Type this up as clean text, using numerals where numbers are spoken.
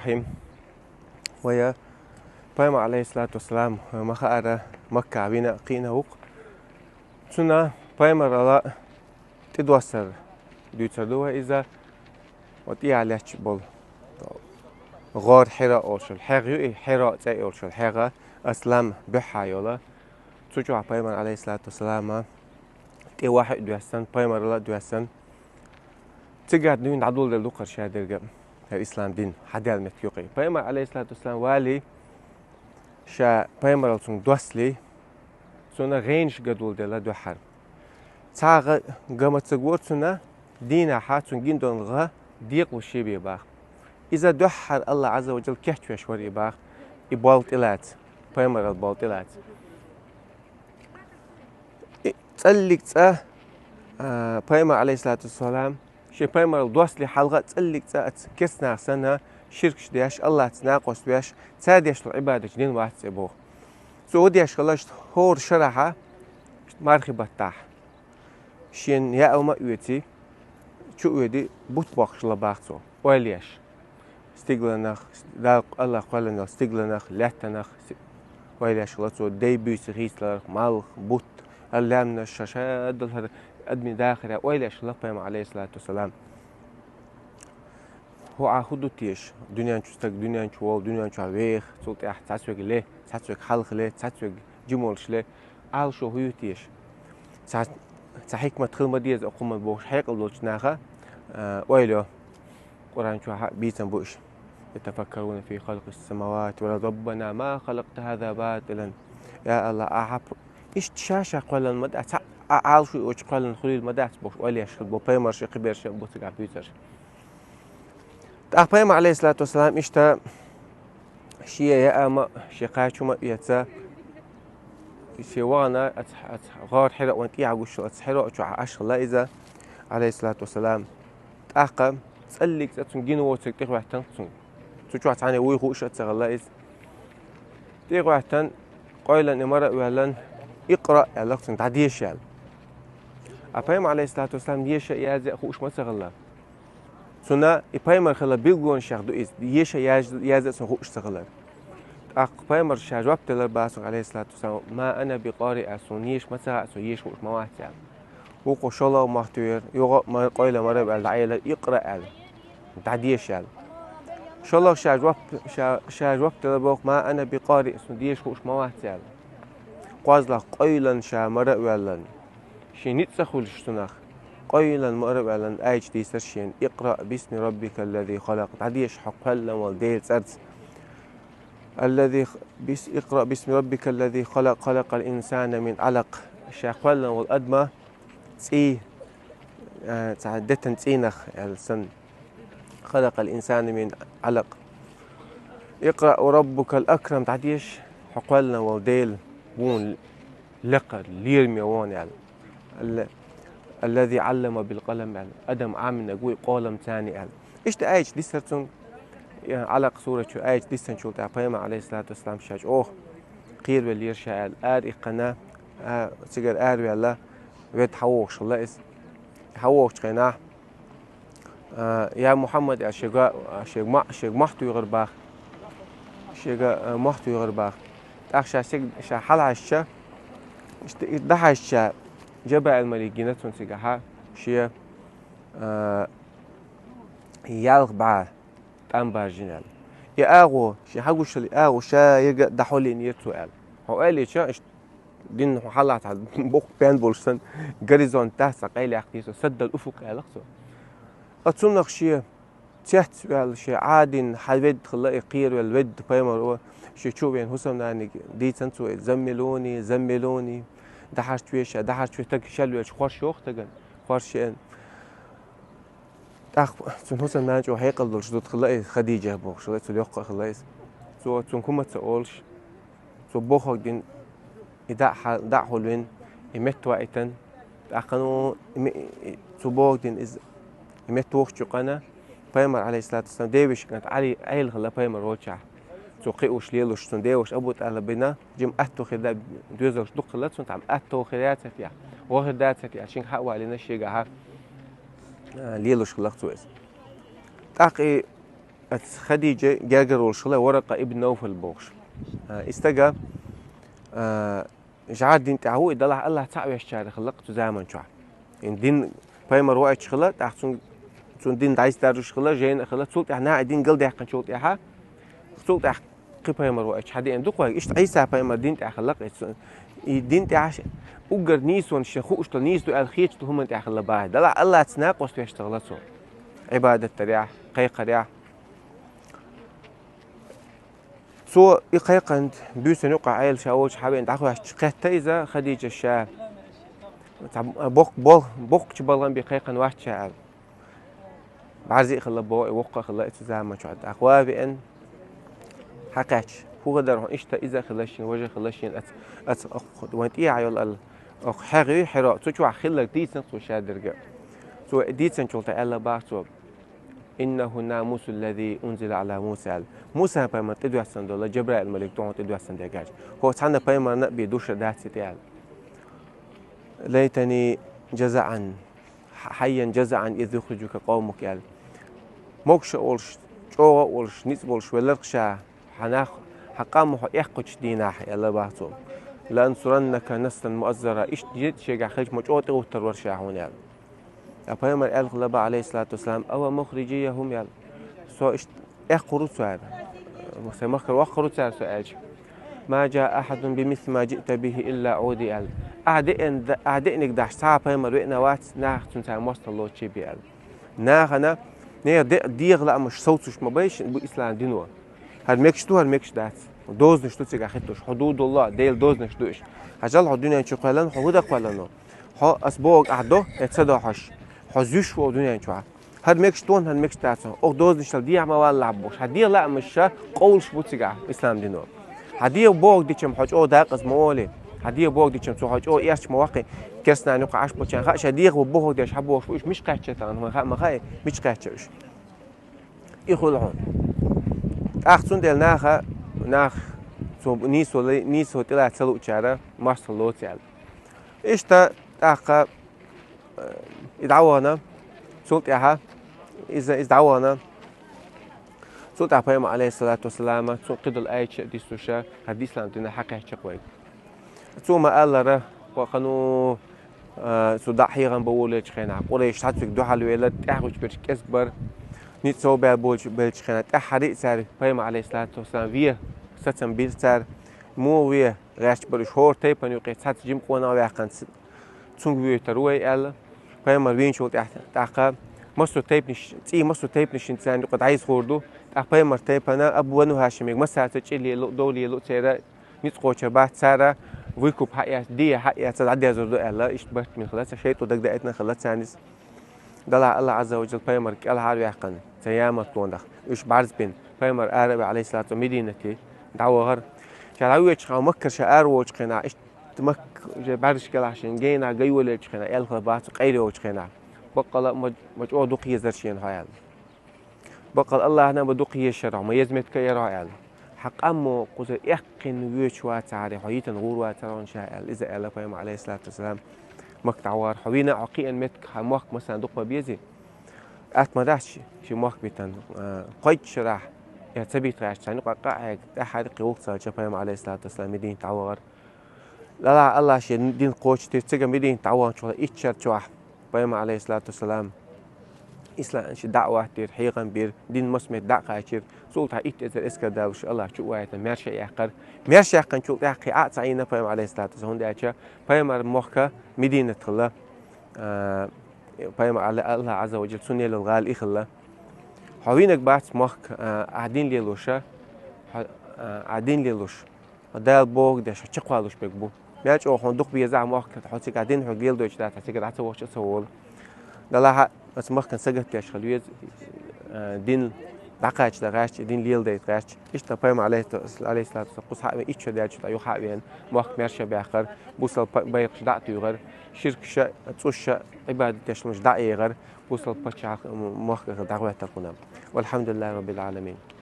الرحيم. ويا بايما عليه الصلاة والسلام ما خأر مكة عبينا قينا وق تنا بايما رلا تدوسر ديوتردوها إذا وتي عليه بول غار حراء أورشل حاجة يو حراء تاي أورشل حاجة أسلام بحا يلا تجوا بايما عليه الصلاة والسلام تي واحد دوسن بايما رلا دوسن تقعد نين عدول للوقر شادر الإسلام دين حدال متيوقي بايما عليه الصلاة والسلام والي شا بايمرال سون دوسلي سونا غينش قدول دلا دو حرب تاغ قامت تقول سونا دينا حات سون جندون غا ديق وشي بي باخ إذا دو حر الله عز وجل كحت وشوري باخ يبالت إلات بايمرال بالت إلات تسلك تا بايمر عليه الصلاة والسلام شي بايمرال دوسلي حلقة تسلك تا كسنا سنة شركش دياش الله تناقص دياش تاديش العبادة جنين واحد سيبوه سعوديش خلاص هور شرحة مارخي بطاح شين يا أو ما يوتي شو يدي بوت باخش لباخسو وليش استقلناخ لا الله قالنا استقلناخ لاتناخ وليش خلاص ديبي سخيسلر مال بوت اللامنا الشاشات هذا أدمي داخله وليش لبهم عليه الصلاة والسلام هو عهودو تيش دنيا نشوستك دنيا نشوال دنيا نشواليخ صوت أحد تسوق ليه تسوق حلق ليه تسوق جمولش ليه عال شو هو تيش تحكمة خلما ديز أقوم بوش حيق اللوش ناخا ويلو قرآن شو بيتن بوش يتفكرون في خلق السماوات ولا ربنا ما خلقت هذا باطلا يا الله أحب إيش تشاشة قولا المدى عال شو وش قولا خليل المدى بوش وليش بو بيمر شي قبير شي بوتك عبيتر أخبرنا عليه الصلاة والسلام إشتا شيء يا أما شيء قاعد ما يتسا شيء وانا غار حرق وانتي عقوش أتحرق شو عشر لا إذا عليه الصلاة والسلام تأقم تسألك تنجين وتك تقوى تنقصن تشوع تعني ويخوش أتغلا إذ تقوى تن قايلا نمرة ويلن اقرأ لقصن تعديش يعني أخبرنا عليه الصلاة والسلام ديش يازق خوش ما تغلا سنا إبراهيم خلا بيلغون شاهدو إز ديش يازق سن خوش تغلا أقبل شجواب تلر باسق عليه الصلاة والسلام ما أنا بقارئ أسونيش مثلا أسويش مش مواتع وقو شلا ومحتوير يوغا ما قايل مرة بالعيلة يقرأ على تعديش على شلا شجواب تلر بوق ما أنا بقارئ أسونيش مش مواتع قازلا قايلا شا مرة بالن شينيت سخول شتناخ قايلا مرة بالن أيش دي سرشين اقرأ باسم ربك الذي خلق تعديش حق هلا والديل سرت الذي اقرأ باسم ربك الذي خلق الإنسان من علق شاقولا والأدمى تي تعدتن تينخ السن خلق الإنسان من علق اقرأ ربك الأكرم تعديش حقولا والديل وون لقر ليرمي وون يعني الذي علم بالقلم يعني أدم عامل نقول قلم ثاني يعني إيش تأيش دي سرتون علق صورة شو آية ديسن شو تعبيما عليه الصلاة والسلام شاج قير واللير شاعل إقنا سجر ولا ويد حووش الله إس حووش قناع يا محمد شيغ محتو يغرباخ شيغ محتو يغرباخ أخشى شا حلع الشا دحى الشا جبع المليجينتون سجها شيا يالغ بعه أمبارجينال يا أغو شي حقوش اللي أغو شا يرجع دحولي نيرتو قال هو قال لي شا دين حلعت على بوق بين بولسن جريزون تحت قايل أختيسو سد الأفق قال خصو أتصنع شيء تحت قال شيء عادين حلود خلاقي قير والود بايمر شي شو بين حسام ناني دي تنسو زملوني دحرت ويش تك شلوش خوش يوخ تجن خوش شيء تون حسن نانجو هيقل دول شدود خلاقي خديجة بوخ شو تسول يوقع خلاقي سو تون كم تقولش سو بوخك دين دع حلوين يمت وقتن أخنو سو بوخ دين إز يمت وقت شقنا بايمر عليه الصلاة والسلام ديوش كانت علي عيل خلا بايمر روتشع سو قيوش ليلوش تون ديوش أبوت على بنا جم أتو خدا دوزوش دق خلات سون تعم أتو خدات فيها وخدات فيها عشان حقوا علينا شيء جها ليلوش خلاق تويس تاقي خديجة جاجر والشلا ورقة ابن نوفل بوش استجا جعل دين تعوي دلع الله تعوي الشارع خلقت زمان شو إن دين بايمر وقت شخلا تحسون دين دايس دارو شخلا جين خلا سولت إحنا دين قل ده حق شولت إحها سولت إح قي بايمر وقت حد إن دقوا إيش عيسى بايمر دين تأخلق الدين تعش أجر نيس ونشخو أشتل نيس دو الخيج هم تأخلق بعد دلع الله تناقص ويشتغلته عبادة تريح قيق ريح سو يقيقند بيوسن يقع عيل شاول شحابين دعوا قهت إذا خديجة الشاب بوق تبلغن بقيقن واحد شاعر بعزي خلا بوق وقع خلا اتزام شو عد أخوة بأن حكاش هو قدر إيش إذا خلاشين وجه خلاشين أت وانت إيه عيال ال حقي حراء تجوا خلا ديسن وشاد رجع سو ديسن شو تعالى بعد سو إنه الناموس الذي أنزل على موسى بما تدو حسن دولا جبرائيل الملك دون تدو حسن دجاج هو تحنا بما نبي دوش دات تعال ليتني جزعا حيا جزعا إذ يخرجك قومك يال موكش أولش جو أولش نيس أولش ولرقشا حناخ حقام يحقش ديناح يلا بعثو لأنصرنك نسلا مؤزرا إيش جيت شجع خيش مجوط أوتر ورشا هون يال أبايمر الغلبة عليه الصلاة والسلام أو مخرجيهم يال سو إيش قروت سؤال مسمخر وقروت سؤال ما جاء أحد بمثل ما جئت به إلا عودي يال أعدئنك داش صعب بايمر وإنا وات ناخ تنسى مصر الله شيء بيال ناخنا نيا ديغ لا مش صوتش مبايش بإسلام دينوا هالميكش دات دوز نشتو تيجا خطوش حدود الله ديل دوز نشتوش هجال الدنيا نشو قالن حدود قالنو ها أسبوع أعدو اتصدى حش حزوش ودنيا نشوا هالميكش داتو أو دوز نشتل ديع ما ولا عبوش هدير لا مش قول شبو تيجا إسلام دينوا هدير بوق دي كم حج أو داقز مولي هدير بوق دي كم سو حج أو إيش مواقع كسنا نقع عش بتشان خاش هدير وبوق ديش حبوش مش قاتشة تان ما خاي مش قاتشة يخلعون أخذون دل ناخ سو نيسو تلا تلو تشارة ما صلوا تعال إيش تا أخا يدعوانا سولت ياها إذا دعوانا سولت أبراهيم عليه الصلاة والسلام سو قد الآية ديسوشا حديث لان دينا حكي شقوي سو ما قال له وقنو سو ضحية بقول خينا قريش حتى دو حلويلات أخوش برك أكبر نيتسو بالبولش خينا أحرق سعر أبراهيم عليه الصلاة والسلام فيه ستن بيل سعر مو فيه غاش برش هور تيبان يقي سات جيم قونا وياقن تونغ فيه تروي ألا أبراهيم وين شو تأخا مصر تيبنش تي مصر تيبنش إنسان قد عايز خوردو أبراهيم تيبنا أبو ونو هاشمي مسا تجلي دولي لو تيرا نيتقو شبات سارة ويكوب حقيقة دي حقيقة تعدي زردو ألا إشتبهت من خلاص شيء ودق دقتنا خلاص سانس دلع الله عز وجل بايمر كلا حال يحقن سيامة طوندخ إيش بعرز بين بايمر عربي عليه الصلاة والسلام مدينتي دعوة غر شعراوي تشخا مكر شعار وتشخنا إيش تمك بعرش كلا عشان جينا جاي ولا تشخنا الخبات قيري وتشخنا بقى مجموع دقية زرشين هاي بقى الله هنا بدقية الشرع ما يزمت كي راعي حق أمو قصر يقين ويشوا تعالى حييتا غوروا ترون شاء إذا ألا بايمر عليه الصلاة والسلام مقطعوار حوينا عقيا متك حماك مثلا دقة بيزي ما داش شي ماك بيتن قيد شرح يعتبر عشان تاني قاعد أحد قوق صار بايمر عليه الصلاة والسلام مدين تعوار لا الله شي دين قوش تيجي مدين تعوار شو إيشر شو بايمر عليه الصلاة والسلام إسلام شي دعوة تير حقيقة بير دين مسمى دعوة عشير سولتها إذا إسكا داوش الله شو واحد ماشي يحقر شو تحقي أعطينا بايمر عليه الصلاة والسلام ده أشياء بايمر مخك مدينة الله بايمر على الله عز وجل سنة للغال إخلا حوينك بعد مخك قاعدين ليلوش ده البوق ده شقوا لوش بيكبو ماش أو خندق بيزع مخك تحطي قاعدين حقيل دوش ده تحطي قاعد توش أسوول ده لا بس مخك سجت كاش خلوية دين دقاش دقاش دين ليل ده دقاش إيش تبايم عليه الصلاة والسلام قص حق إيش ده شو تأيو حق بين مخك مرشة بآخر بوصل بيرش دعتي غير شرك شاء تسوش عبادة تشمش دعي غير بوصل بتشع مخك دعوة تقنام والحمد لله رب العالمين.